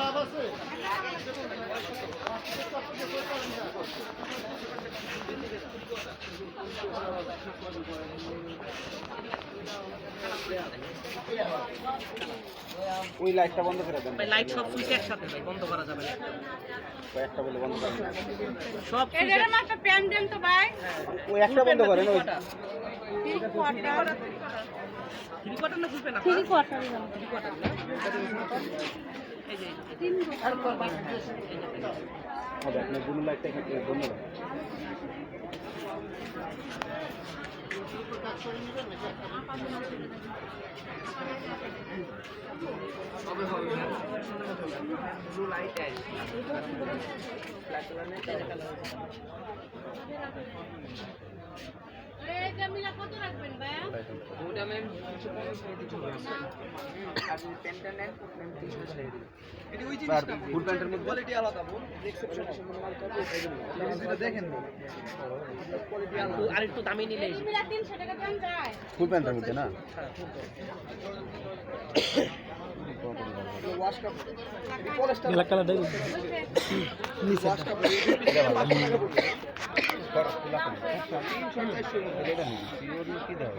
লাভ আছে ওই লাইটটা বন্ধ করে দেন ভাই। লাইট সব সুইচ একসাথে ভাই, বন্ধ করা যাবে না। একটা বলে বন্ধ করেন সব সুইচ। এর একটা প্যান দেন তো ভাই। ওই একটা বন্ধ করেন। ওই 3 কোয়ার্টার না ফুল না? 3 কোয়ার্টার না। 3 কোয়ার্টার না। এই যে 3 কোয়ার্টার। হবে আপনি দুটো লাইটটা একটু বন্ধ করেন। ব্লু লাইট আছে, ব্ল্যাক কালার নেই, কালো কালার আছে। এই জামিলা কত রাখবেন ভাইয়া? ওটা ম্যাম 250 করে দিতে হবে। আর পেনটা নেন, ম্যাম 300 ছেড়ে দিন। এটা ওই জিনিসটা ফুল প্যান্টের মধ্যে কোয়ালিটি আলাদা বল। এক্সেপশন মাল কত এই জন্য এটা দেখেন কোয়ালিটি আলাদা। আর একটু দামি নিলে জামিলা 300 টাকা দাম যায় ফুল প্যান্টের মধ্যে না। হ্যাঁ ফুল wash cup polyester black colour দেই নিচে ওয়াশ কাপ এটা ভালো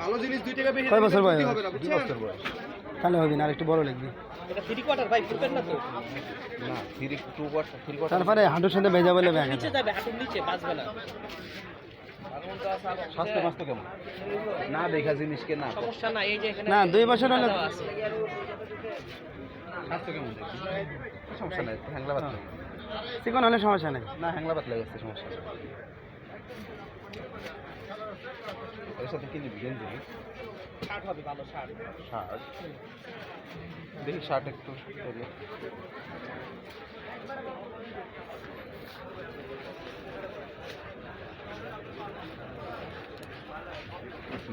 ভালো জিনিস 2 টাকা বেশি হবে না। 2 বছর বয়স তাহলে হবে না। আর একটু বড় লাগবে। এটা 3 কোয়ার্টার ভাই, ফুল প্যান্ট না তো না। 2 কোয়ার্টার 3 কোয়ার্টার তারপরে হাঁটুর সাথে ভেজা বলে ব্যাগ নিচে যাবে, হাঁটুর নিচে বাজবে না। স্বাস্থ্য মাস্ত কেমন না দেখা জিনিসকে না সমস্যা না। এই যে এখানে না 2 বছর হলো স্বাস্থ্য কেমন দেখি সমস্যা নাই। হ্যাংলা বাতলা চিকন হলে সমস্যা নাই না। হ্যাংলা বাতলা আছে সমস্যা। এর সাথে কি নিবি? গেঞ্জি শার্ট হবে ভালো। শার্ট দেখি শার্ট একটু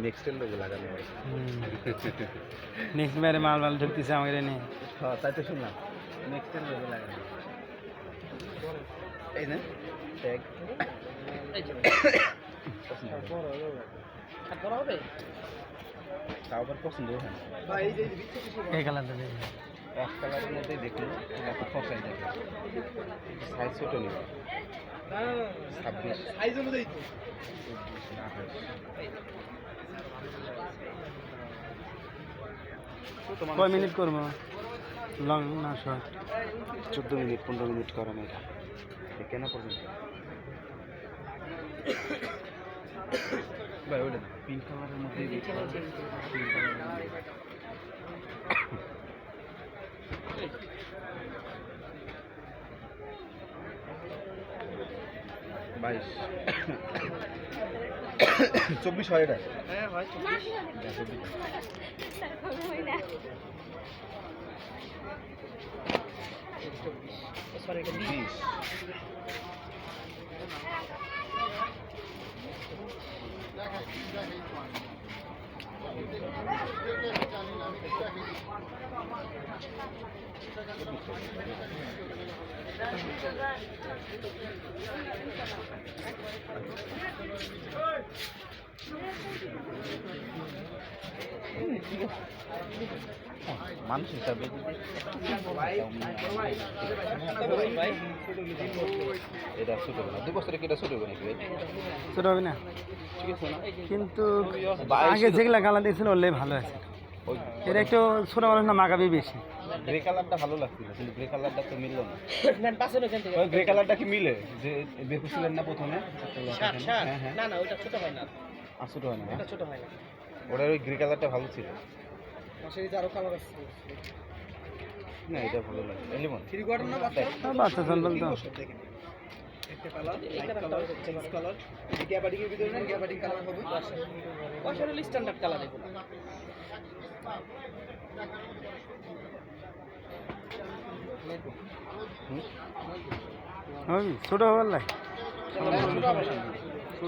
নেক্সট লোগো লাগানো হয়। নেক্সট বারে মাল ঢুকতেছে আমাদের নেই। হ্যাঁ তাই তো শুনলাম নেক্সট লোগো লাগানো এই না ট্যাগ বড় হবে তাও আবার পছন্দ হয় না ভাই। এই যে এই কালারটা দেখুন, এক কালারের মধ্যেই দেখুন এত ফসাই যাবে। সাইজ ছোট নিবে 26 সাইজ অনুযায়ী তো 28। কয় মিনিট করবো? লং না শর্ট? 14 মিনিট 15 মিনিট করানো। এটা কেন করবেন ভাই? ওটা পিঙ্ক কালারের মধ্যে 22 24 হয় এটা? হ্যাঁ হয় 24। সরি এটা 20। মানুষ হিসাবে এটা ছোট হবে না। 2 বছরে কি এটা ছোট হবে নাকি? ছোট হবে না ঠিক আছে না, কিন্তু আগে যেগুলা কালার দিয়েছিল ওগুলোই ভালো আছে। এটা একটু ছোট মানুষ না মাগাবি বেশি। গ্রে কালারটা ভালো লাগছিল কিন্তু গ্রে কালারটা তো মিললো না। ওই গ্রে কালারটা কি মিলে যে বের করছিলেন না প্রথমে? না না ওটা ছোট হয় না। আর ছোট হয় না? এটা ছোট হয় না। ওটার ওই গ্রে কালারটা ভালো ছিল। আরো কালার আছে না, এটা ভালো লাগে। এলিমন 3 কোয়ার্টার না বাচ্চা বাচ্চা চলবেন তো। একটা colour light colour change colour এই গ্যাবাডিকের ভিতরে না গ্যাবাডিক কালার হবে। আসলে স্ট্যান্ডার্ড কালার এগুলো। ছোট হবার লাগে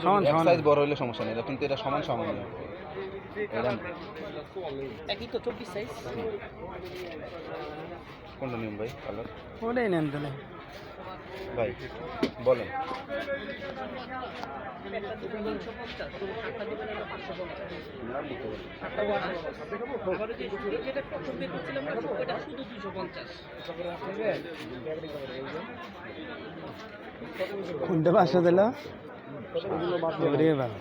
সমান সমান সাইজ বড় হলে সমস্যা নেই, কিন্তু এটা সমান সমান। একই তো 24 সাইজ। কোনটা নিয়ম ভাই কালার? ওটাই নেন তাহলে। ভাই বলেন। কোনটা 500 দিল? ওরে বাবা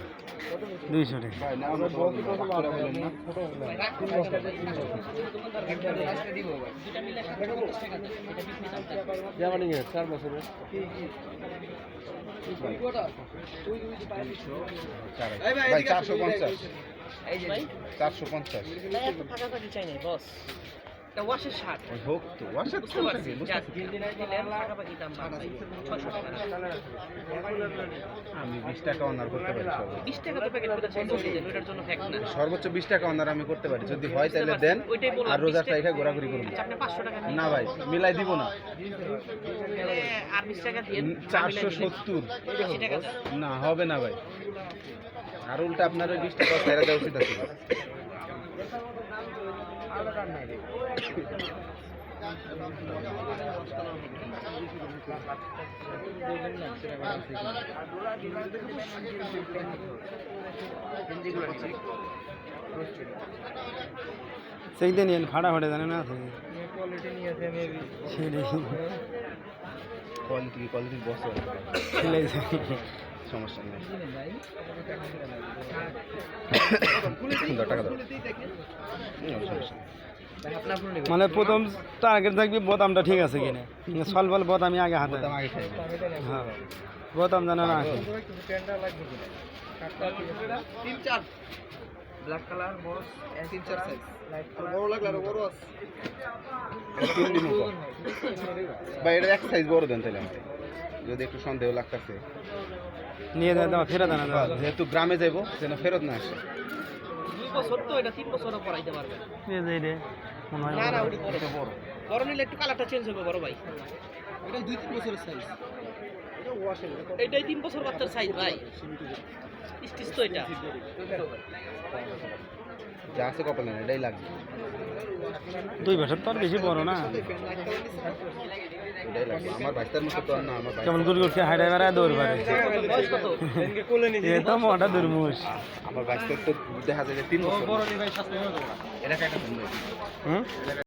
200 টাকা। ভাই না আমরা বলতে বলেন না। ভাই 450 450 ফাঁকাফাঁকি চাই নাই বস, এটা ওয়াশের শার্ট। ওই হোক তো ওয়াশার তো থাকে ফাঁকাফাঁকি দাম বাদ ভাই, 600 টাকা। আমি 20 টাকা অনার করতে পারি 20 টাকা তো প্যাকেট করে চেঞ্জ করে দেন, ওটার জন্য ফ্যাক্ট না। সর্বোচ্চ 20 টাকা অনার আমি করতে পারি, যদি হয় তাহলে দেন। ওইটাই বললাম, আর রোজার টাকা ঘোরাঘুরি করুন। আচ্ছা, আপনি 500 টাকা নিন। না ভাই মিলাই দিব না। আর 20 টাকা দিয়ে 470 80 টাকা দেন। না হবে না ভাই, আর উল্টা আপনার ওই 20 টাকা ছেড়ে দেওয়া উচিত আছে। সেই দিন ফাটাফাটে জানে না কোয়ালিটি বস খেলেছে সমস্যা নেই। টাকা দাও। সমস্যা নেই। মানে প্রথম টার্গেট থাকবে বোতামটা ঠিক আছে কিনা, সল বল বোতামই আগে হাতে। বোতাম আগে খাই। হ্যাঁ বোতাম জানা না আসে। ব্ল্যাক কালার বস 3-4 সাইজ। ভাই এটা এক সাইজ বড় দেন তাহলে আমাকে, যদি একটু সন্দেহ লাগতেছে। নিয়ে দেওয়া ফেরত আনা দেওয়া। যেহেতু গ্রামে যাবো যেন ফেরত না আসে। 2 বছর তো, এটা 3 বছরও পরাইতে পারবেন। এই যে রে মনে হয় না না, ওটা বড়। বড় নিলে একটু কালারটা চেঞ্জ হবে বড় ভাই। এটা 2-3 বছরের সাইজ। এটাই 3 বছর বাচ্চার সাইজ ভাই। স্টিচ তো এটা। যা আছে কপালে না এটাই লাগবে। 2 বছর তো আর বেশি বড় না, এটাই লাগবে। আমার ভাইস্তার মতো তো আর না। আমার কেমন গুড় গুড় খেয়ে হাইডাই বেড়ায় দৌড় পারে। বয়স কত? এ তো মোটা দুর্মুষ। আমার ভাইস্তার তো দেখা যায় যে 3 বছর। এটা একটা হুম